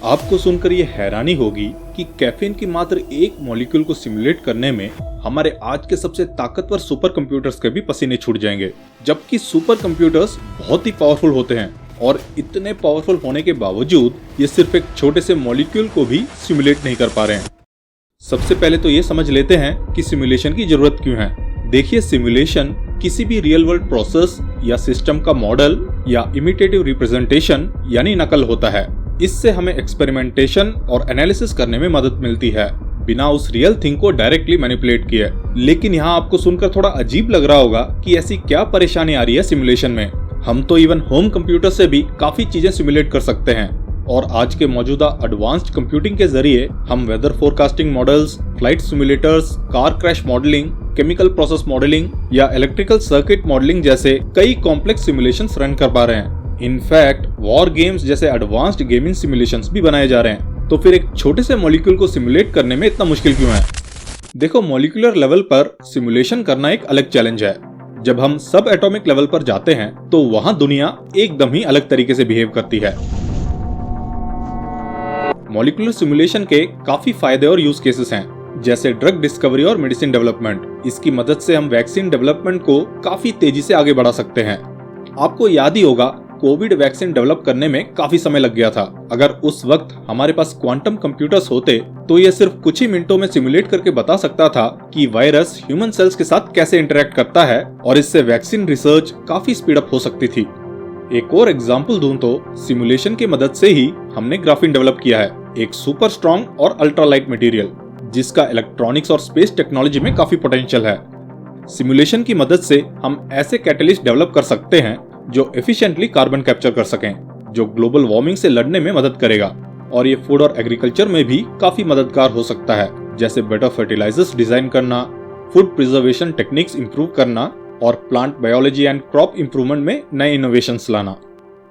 आपको सुनकर ये हैरानी होगी कि कैफीन की मात्र एक मॉलिक्यूल को सिमुलेट करने में हमारे आज के सबसे ताकतवर सुपर कंप्यूटर्स के भी पसीने छूट जाएंगे, जबकि सुपर कंप्यूटर्स बहुत ही पावरफुल होते हैं और इतने पावरफुल होने के बावजूद ये सिर्फ एक छोटे से मॉलिक्यूल को भी सिमुलेट नहीं कर पा रहे हैं। सबसे पहले तो ये समझ लेते हैं कि सिमुलेशन की जरूरत क्यों है। देखिए, सिमुलेशन किसी भी रियल वर्ल्ड प्रोसेस या सिस्टम का मॉडल या इमिटेटिव रिप्रेजेंटेशन यानी नकल होता है। इससे हमें एक्सपेरिमेंटेशन और एनालिसिस करने में मदद मिलती है, बिना उस रियल थिंग को डायरेक्टली मैनिपुलेट किए। लेकिन यहाँ आपको सुनकर थोड़ा अजीब लग रहा होगा कि ऐसी क्या परेशानी आ रही है सिमुलेशन में। हम तो इवन होम कंप्यूटर से भी काफी चीजें सिमुलेट कर सकते हैं और आज के मौजूदा एडवांस्ड कंप्यूटिंग के जरिए हम weather forecasting models, flight simulators, car crash modelling, chemical process modelling या इलेक्ट्रिकल सर्किट मॉडलिंग जैसे कई कॉम्प्लेक्स सिमुलेशंस रन कर पा रहे हैं। इनफैक्ट वॉर गेम्स जैसे एडवांस्ड गेमिंग सिमुलेशंस भी बनाए जा रहे हैं। तो फिर एक छोटे से मॉलिक्यूल को सिमुलेट करने में इतना मुश्किल क्यों है? देखो, मॉलिक्यूलर लेवल पर सिमुलेशन करना एक अलग चैलेंज है। जब हम सब एटॉमिक लेवल पर जाते हैं तो वहां दुनिया एकदम ही अलग तरीके से बिहेव करती है। मॉलिक्यूलर सिमुलेशन के काफी फायदे और यूज केसेस हैं, जैसे ड्रग डिस्कवरी और मेडिसिन डेवलपमेंट। इसकी मदद से हम वैक्सीन डेवलपमेंट को काफी तेजी से आगे बढ़ा सकते हैं। आपको याद ही होगा, कोविड वैक्सीन डेवलप करने में काफी समय लग गया था। अगर उस वक्त हमारे पास क्वांटम कंप्यूटर्स होते तो ये सिर्फ कुछ ही मिनटों में सिमुलेट करके बता सकता था कि वायरस ह्यूमन सेल्स के साथ कैसे इंटरेक्ट करता है, और इससे वैक्सीन रिसर्च काफी स्पीड अप हो सकती थी। एक और एग्जांपल दूं तो सिमुलेशन की मदद से ही हमने ग्राफीन डेवलप किया है, एक सुपर स्ट्रॉन्ग और अल्ट्रा लाइट मटेरियल जिसका इलेक्ट्रॉनिक्स और स्पेस टेक्नोलॉजी में काफी पोटेंशियल है। सिमुलेशन की मदद से हम ऐसे कैटलिस्ट डेवलप कर सकते हैं जो एफिशिएंटली कार्बन कैप्चर कर सकें, जो ग्लोबल वार्मिंग से लड़ने में मदद करेगा। और ये फूड और एग्रीकल्चर में भी काफी मददगार हो सकता है, जैसे बेटर फर्टिलाइजर्स डिजाइन करना, फूड प्रिजर्वेशन टेक्निक्स इंप्रूव करना और plant biology and crop improvement में नए इनोवेशंस लाना।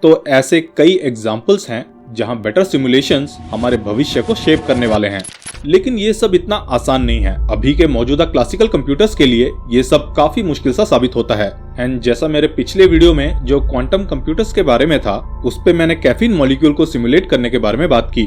तो ऐसे कई एग्जांपल्स हैं जहां बेटर सिमुलेशंस हमारे भविष्य को शेप करने वाले हैं। लेकिन ये सब इतना आसान नहीं है। अभी के मौजूदा क्लासिकल कंप्यूटर्स के लिए ये सब काफी मुश्किल सा साबित होता है। एंड जैसा मेरे पिछले वीडियो में जो क्वांटम कंप्यूटर्स के बारे में था, उस पे मैंने कैफीन मॉलिक्यूल को सिमुलेट करने के बारे में बात की।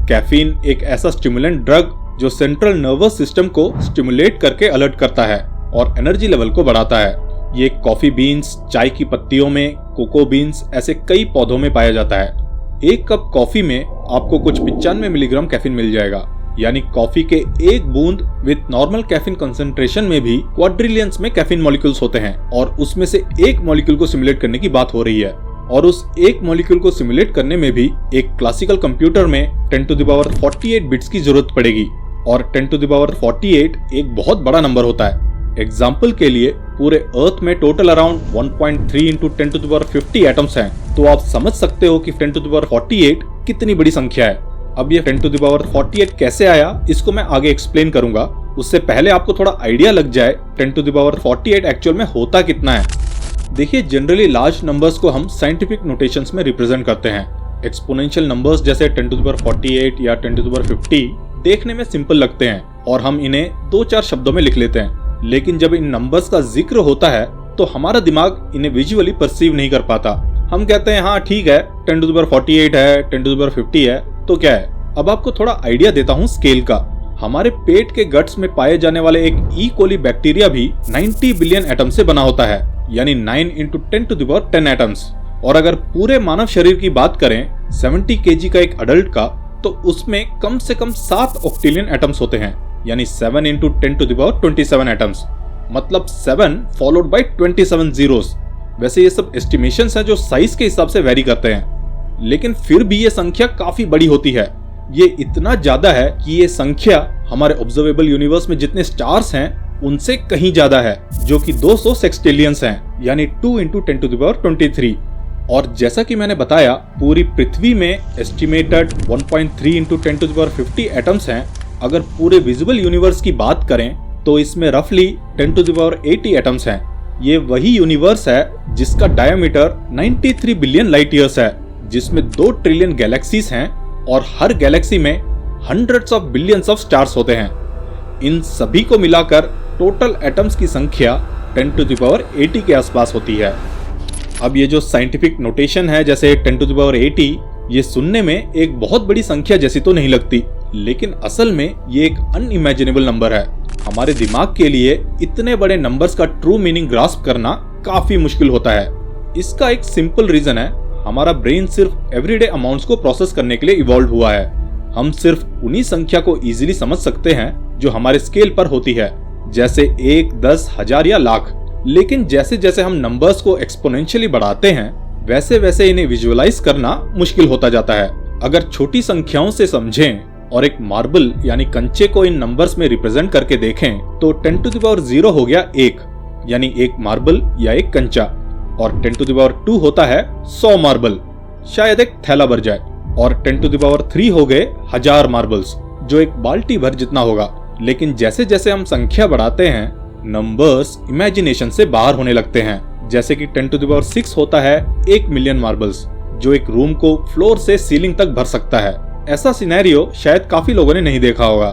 कैफीन एक ऐसा स्टिमुलेंट ड्रग जो सेंट्रल नर्वस सिस्टम को स्टिमुलेट करके अलर्ट करता है और एनर्जी लेवल को बढ़ाता है। ये कॉफी बीन्स, चाय की पत्तियों में, कोको बीन्स ऐसे कई पौधों में पाया जाता है। एक कप कॉफी में आपको कुछ 95 मिलीग्राम कैफीन मिल जाएगा, यानी कॉफी के एक बूंद विद नॉर्मल कैफीन कंसंट्रेशन में भी क्वाड्रिलियंस में कैफीन मॉलिक्यूल्स होते हैं। और उसमें से एक मॉलिक्यूल को सिमुलेट करने की बात हो रही है, और उस एक मॉलिक्यूल को सिमुलेट करने में भी एक क्लासिकल कंप्यूटर में 10⁻48 बिट्स की जरूरत पड़ेगी। और 10⁻48 एक बहुत बड़ा नंबर होता है। एग्जाम्पल के लिए, पूरे अर्थ में टोटल अराउंड 1.3 × 10⁻50 एटम्स हैं, तो आप समझ सकते हो कि 10⁻48 कितनी बड़ी संख्या है। अब ये 10⁻48 कैसे आया, इसको मैं आगे एक्सप्लेन करूंगा। उससे पहले आपको थोड़ा आइडिया लग जाए 10⁻48 एक्चुअल में होता कितना है। देखिए, जनरली लार्ज नंबर्स को हम साइंटिफिक नोटेशंस में रिप्रेजेंट करते हैं। एक्सपोनेंशियल नंबर्स जैसे 10⁻48 या 10⁻50 देखने में सिंपल लगते हैं और हम इन्हें 2-4 शब्दों में लिख लेते हैं। लेकिन जब इन नंबर्स का जिक्र होता है तो हमारा दिमाग इन्हें विजुअली परसीव नहीं कर पाता। हम कहते हैं हाँ ठीक है, 10⁻48 है, 10⁻50 है, तो क्या है। अब आपको थोड़ा आइडिया देता हूँ स्केल का। हमारे पेट के गट्स में पाए जाने वाले एक ई कोली बैक्टीरिया भी 90 बिलियन एटम से बना होता है, यानी 9 × 10⁻10 एटम्स। और अगर पूरे मानव शरीर की बात करें 70 kg का एक अडल्ट का, तो उसमें कम से कम 7 ऑक्टेलियन एटम्स होते हैं, यानी 7 × 10⁻27 एटम्स। मतलब 7 फॉलोड बाय 27 जीरोस। वैसे ये सब एस्टिमेशंस हैं जो साइज के हिसाब से वेरी करते हैं, लेकिन फिर भी ये संख्या काफी बड़ी होती है। ये इतना ज्यादा है कि ये संख्या हमारे ऑब्जर्वेबल यूनिवर्स में जितने स्टार्स हैं उनसे कहीं ज्यादा है, जो कि 200 सेक्सटेलियंस हैं, यानी 2 × 10⁻23। और जैसा कि मैंने बताया, पूरी पृथ्वी में एस्टिमेटेड 1.3 × 10⁻50 एटम्स हैं। अगर पूरे विजिबल यूनिवर्स की बात करें तो इसमें रफली 10⁻80 एटम्स हैं। ये वही यूनिवर्स है जिसका डायमीटर 93 बिलियन लाइट ईयर्स है, जिसमें 2 ट्रिलियन गैलेक्सीज हैं और हर गैलेक्सी में hundreds of billions of stars होते हैं। इन सभी को मिलाकर टोटल एटम्स की संख्या 10⁻80 के आसपास होती है। अब ये जो साइंटिफिक नोटेशन है, जैसे 10⁻80, ये सुनने में एक बहुत बड़ी संख्या जैसी तो नहीं लगती, लेकिन असल में ये एक अनइमेजिनेबल नंबर है। हमारे दिमाग के लिए इतने बड़े नंबर्स का ट्रू मीनिंग ग्रास्प करना काफी मुश्किल होता है। इसका एक सिंपल रीजन है, हमारा ब्रेन सिर्फ एवरीडे अमाउंट्स को प्रोसेस करने के लिए इवॉल्व हुआ है। हम सिर्फ उन्हीं संख्या को इजीली समझ सकते हैं जो हमारे स्केल पर होती है, जैसे 1, 10, 1000 या लाख। लेकिन जैसे जैसे हम नंबर्स को एक्सपोनेंशियली बढ़ाते हैं, वैसे वैसे इन्हें विजुअलाइज करना मुश्किल होता जाता है। अगर छोटी संख्याओं से समझें और एक मार्बल यानी कंचे को इन नंबर्स में रिप्रेजेंट करके देखें, तो 10 to the power 0 हो गया 1, यानी एक मार्बल या एक कंचा, और 10 to the power 2 होता है 100 मार्बल, शायद एक थैला भर जाए, और 10 to the power 3 हो गए 1000 मार्बल्स, जो एक बाल्टी भर जितना होगा। लेकिन जैसे जैसे हम संख्या बढ़ाते हैं, नंबर्स इमेजिनेशन से बाहर होने लगते हैं। जैसे कि 10 to the power 6 होता है 1 मिलियन मार्बल्स, जो एक रूम को फ्लोर से सीलिंग तक भर सकता है। ऐसा सिनेरियो शायद काफी लोगों ने नहीं देखा होगा।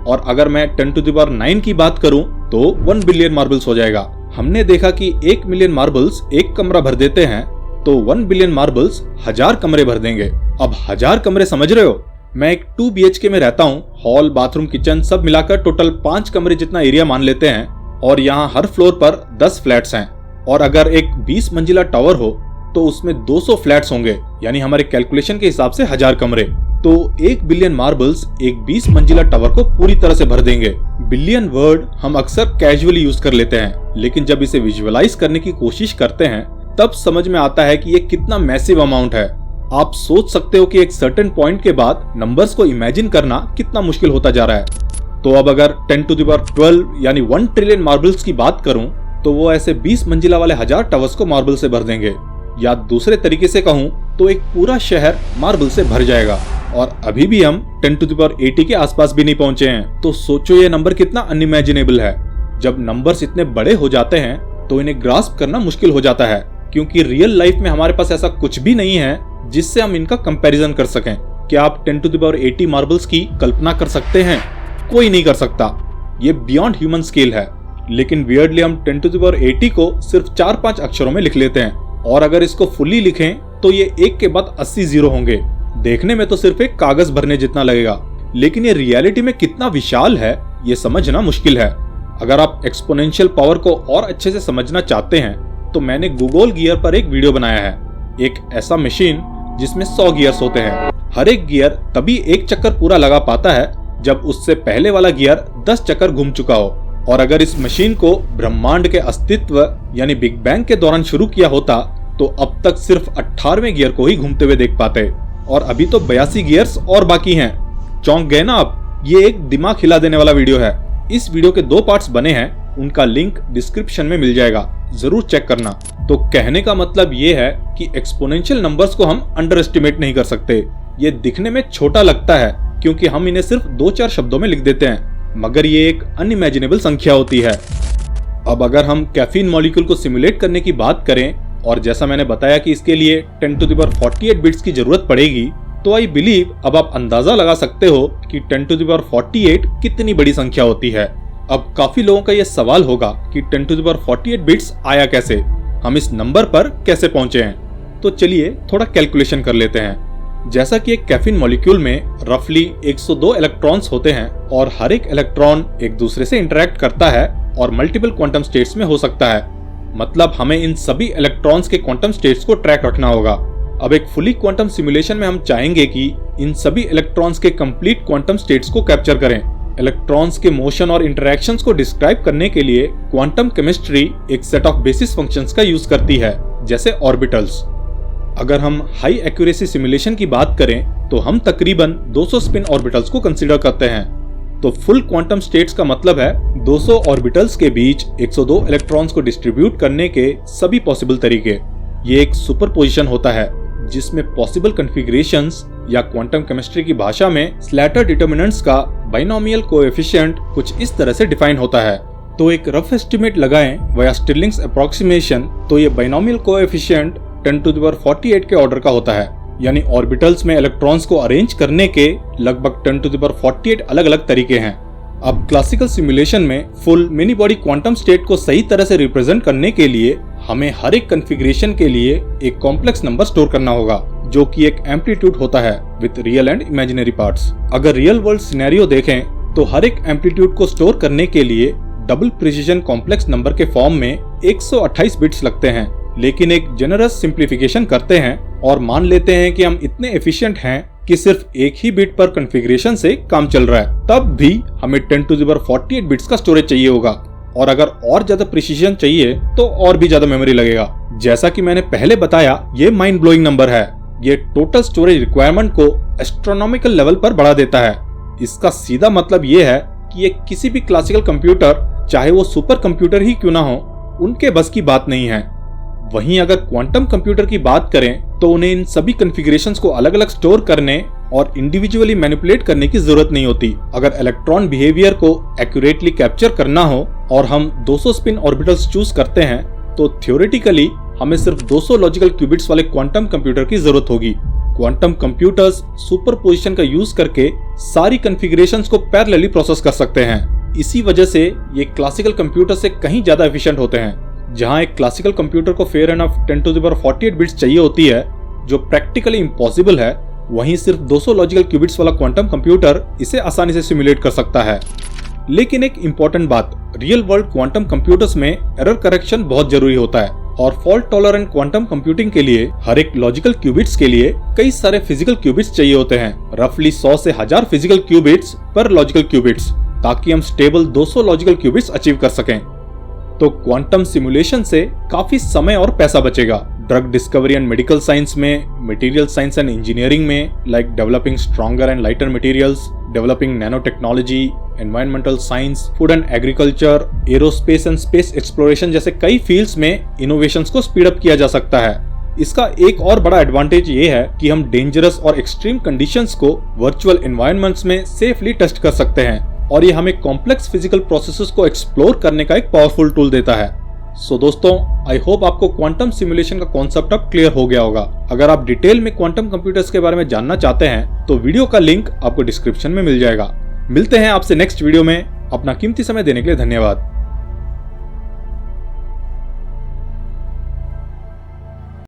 और अगर मैं 10 to the power 9 की बात करूं तो 1 बिलियन मार्बल्स हो जाएगा। हमने देखा कि 1 मिलियन मार्बल्स एक कमरा भर देते हैं, तो 1 बिलियन मार्बल्स 1000 कमरे भर देंगे। अब 1000 कमरे समझ रहे हो? मैं एक 2 BHK में रहता हूँ, हॉल, बाथरूम, किचन सब मिलाकर टोटल 5 कमरे जितना एरिया मान लेते हैं, और यहाँ हर फ्लोर पर 10 फ्लैट्स हैं। और अगर एक 20 मंजिला टावर हो तो उसमें 200 फ्लैट्स होंगे, यानी हमारे कैलकुलेशन के हिसाब से 1000 कमरे। तो 1 बिलियन मार्बल्स एक 20 मंजिला टावर को पूरी तरह से भर देंगे। बिलियन वर्ड हम अक्सर कैजुअली यूज कर लेते हैं, लेकिन जब इसे विजुअलाइज करने की कोशिश करते हैं तब समझ में आता है कि ये कितना मैसिव अमाउंट है। आप सोच सकते हो कि एक सर्टेन पॉइंट के बाद नंबर्स को इमेजिन करना कितना मुश्किल होता जा रहा है। तो अब अगर 10 to the power 12 यानी 1 ट्रिलियन मार्बल्स की बात करूं, तो वो ऐसे 20 मंजिला वाले 1000 टावर्स को मार्बल से भर देंगे। या दूसरे तरीके से कहूं तो एक पूरा शहर मार्बल से भर जाएगा। और अभी भी हम 10 to the power 80 के आसपास भी नहीं पहुंचे हैं। तो सोचो ये नंबर कितना अनइमेजिनेबल है। जब नंबर्स इतने बड़े हो जाते हैं तो इन्हें ग्रास्प करना मुश्किल हो जाता है, क्योंकि रियल लाइफ में हमारे पास ऐसा कुछ भी नहीं है जिससे हम इनका कंपैरिजन कर सकें। क्या आप 10 to the power 80 मार्बल्स की कल्पना कर सकते हैं? कोई नहीं कर सकता। ये बियॉन्ड ह्यूमन स्केल है। लेकिन वियर्डली हम 10 to the power 80 को सिर्फ 4-5 अक्षरों में लिख लेते हैं, और अगर इसको फुल्ली लिखें तो ये एक के बाद 80 जीरो होंगे। देखने में तो सिर्फ एक कागज भरने जितना लगेगा, लेकिन ये रियलिटी में कितना विशाल है ये समझना मुश्किल है। अगर आप एक्सपोनेंशियल पावर को और अच्छे से समझना चाहते हैं तो मैंने गूगल गियर पर एक वीडियो बनाया है। एक ऐसा मशीन जिसमें 100 गियर्स होते हैं। हर एक गियर तभी एक चक्कर पूरा लगा पाता है जब उससे पहले वाला गियर 10 चक्कर घूम चुका हो। और अगर इस मशीन को ब्रह्मांड के अस्तित्व यानी बिग बैंग के दौरान शुरू किया होता तो अब तक सिर्फ 18वें गियर को ही घूमते हुए देख पाते, और अभी तो 82 गियर्स और बाकी हैं। चौंक गए ना आप? ये एक दिमाग हिला देने वाला वीडियो है। इस वीडियो के 2 पार्ट्स बने हैं, उनका लिंक डिस्क्रिप्शन में मिल जाएगा, जरूर चेक करना। तो कहने का मतलब ये है कि एक्सपोनेंशियल नंबर्स को हम अंडर एस्टिमेट नहीं कर सकते। ये दिखने में छोटा लगता है क्योंकि हम इन्हें सिर्फ 2-4 शब्दों में लिख देते हैं, मगर ये एक अनइमेजिनेबल संख्या होती है। अब अगर हम कैफीन मॉलिक्यूल को सिमुलेट करने की बात करें, और जैसा मैंने बताया कि इसके लिए 10 to the power 48 बिट्स की जरूरत पड़ेगी, तो आई बिलीव अब आप अंदाजा लगा सकते हो कि 10 to the power 48 कितनी बड़ी संख्या होती है। अब काफी लोगों का यह सवाल होगा कि 10 to the power 48 बिट्स आया कैसे, हम इस नंबर पर कैसे पहुंचे हैं। तो चलिए थोड़ा कैलकुलेशन कर लेते हैं। जैसा कि एक कैफीन मॉलिक्यूल में रफली 102 इलेक्ट्रॉन्स होते हैं, और हर एक इलेक्ट्रॉन एक दूसरे से इंटरेक्ट करता है और मल्टीपल क्वांटम स्टेट्स में हो सकता है। मतलब हमें इन सभी इलेक्ट्रॉन्स के क्वांटम स्टेट्स को ट्रैक रखना होगा। अब एक फुली क्वांटम सिमुलेशन में हम चाहेंगे कि इन सभी इलेक्ट्रॉन्स के कंप्लीट क्वांटम स्टेट्स को कैप्चर करें। इलेक्ट्रॉन्स के मोशन और इंटरैक्शंस को डिस्क्राइब करने के लिए क्वांटम केमिस्ट्री एक सेट ऑफ बेसिस फंक्शंस का यूज करती है, जैसे ऑर्बिटल्स। अगर हम हाई एक्यूरेसी सिमुलेशन की बात करें तो हम तकरीबन 200 स्पिन ऑर्बिटल्स को कंसीडर करते हैं। तो फुल क्वांटम स्टेट्स का मतलब है 200 ऑर्बिटल्स के बीच 102 इलेक्ट्रॉन्स को डिस्ट्रीब्यूट करने के सभी पॉसिबल तरीके। ये एक सुपरपोजिशन होता है जिसमें पॉसिबल कॉन्फ़िगरेशंस या क्वांटम केमिस्ट्री की भाषा में स्लैटर डिटर्मिनेंट्स का बाइनोमियल कोएफिशिएंट कुछ इस तरह से डिफाइन होता है। तो एक रफ एस्टिमेट लगाएं वाया स्टिरलिंग्स अप्रोक्सीमेशन, तो ये binomial coefficient 10 to the power 48 के ऑर्डर का होता है। यानी ऑर्बिटल्स में इलेक्ट्रॉन्स को अरेंज करने के लगभग 10 to the power 48 अलग अलग तरीके हैं। अब क्लासिकल सिमुलेशन में full mini body quantum state को सही तरह से रिप्रेजेंट करने के लिए हमें हर एक कॉन्फ़िगरेशन के लिए एक कॉम्प्लेक्स नंबर स्टोर करना होगा, जो कि एक एम्पलीट्यूड होता है with real and imaginary parts. अगर रियल वर्ल्ड सिनेरियो देखें तो हर एक एम्पलीट्यूड को स्टोर करने के लिए डबल प्रिसिजन कॉम्प्लेक्स नंबर के फॉर्म में 128 बिट्स लगते हैं। लेकिन एक जेनरस सिंप्लीफिकेशन करते हैं और मान लेते हैं कि हम इतने एफिशिएंट हैं कि सिर्फ एक ही बिट पर कॉन्फ़िगरेशन से काम चल रहा है, तब भी हमें 10⁻48 बिट्स का स्टोरेज चाहिए होगा। और अगर और ज्यादा प्रिसिजन चाहिए तो और भी ज्यादा मेमोरी लगेगा। जैसा कि मैंने पहले बताया, ये माइंड ब्लोइंग नंबर है। ये टोटल स्टोरेज रिक्वायरमेंट को एस्ट्रोनॉमिकल लेवल पर बढ़ा देता है। इसका सीधा मतलब ये है कि ये किसी भी क्लासिकल कंप्यूटर, चाहे वो सुपर कंप्यूटर ही क्यों ना हो, उनके बस की बात नहीं है। वहीं अगर क्वांटम कंप्यूटर की बात करें तो उन्हें इन सभी कॉन्फ़िगरेशंस को अलग अलग स्टोर करने और इंडिविजुअली मैनिपुलेट करने की जरूरत नहीं होती। अगर इलेक्ट्रॉन बिहेवियर को एक्यूरेटली कैप्चर करना हो और हम 200 स्पिन ऑर्बिटल्स चूज करते हैं तो थ्योरेटिकली हमें सिर्फ 200 लॉजिकल क्यूबिट्स वाले क्वांटम कंप्यूटर की जरूरत होगी। क्वांटम कंप्यूटर्स सुपरपोजिशन का यूज करके सारी कॉन्फ़िगरेशंस को पैरेलली प्रोसेस कर सकते हैं। इसी वजह से ये क्लासिकल कंप्यूटर से कहीं ज्यादा एफिशिएंट होते हैं। जहां एक क्लासिकल कंप्यूटर को फेयर एनफ 10⁻48 बिट्स चाहिए होती है, जो प्रैक्टिकली इम्पॉसिबल है, वहीं सिर्फ 200 लॉजिकल क्यूबिट्स वाला क्वांटम कंप्यूटर इसे आसानी से सिमुलेट कर सकता है। लेकिन एक इम्पॉर्टेंट बात, रियल वर्ल्ड क्वांटम कंप्यूटर्स में एरर करेक्शन बहुत जरूरी होता है और फॉल्ट टॉलरेंट क्वांटम कंप्यूटिंग के लिए हर एक लॉजिकल क्यूबिट्स के लिए कई सारे फिजिकल क्यूबिट्स चाहिए होते हैं, रफली 100 से 1000 फिजिकल क्यूबिट्स पर लॉजिकल क्यूबिट्स, ताकि हम स्टेबल 200 लॉजिकल क्यूबिट्स अचीव कर सकें। तो क्वांटम सिमुलेशन से काफी समय और पैसा बचेगा। Drug discovery and medical science में, मटेरियल साइंस एंड इंजीनियरिंग में, like developing stronger and lighter materials, developing nano technology, environmental science, food and agriculture, aerospace and space exploration जैसे कई फील्ड्स में इनोवेशंस को स्पीड अप किया जा सकता है। इसका एक और बड़ा एडवांटेज ये है कि हम डेंजरस और एक्सट्रीम कंडीशंस को वर्चुअल एनवायरनमेंट्स में सेफली टेस्ट कर सकते हैं और ये हमें कॉम्प्लेक्स फिजिकल प्रोसेसेस को एक्सप्लोर करने का एक पावरफुल टूल देता है। सो दोस्तों, आई होप आपको क्वांटम सिमुलेशन का कॉन्सेप्ट अब क्लियर हो गया होगा। अगर आप डिटेल में क्वांटम कंप्यूटर्स के बारे में जानना चाहते हैं तो वीडियो का लिंक आपको डिस्क्रिप्शन में मिल जाएगा। मिलते हैं आपसे नेक्स्ट वीडियो में। अपना कीमती समय देने के लिए धन्यवाद।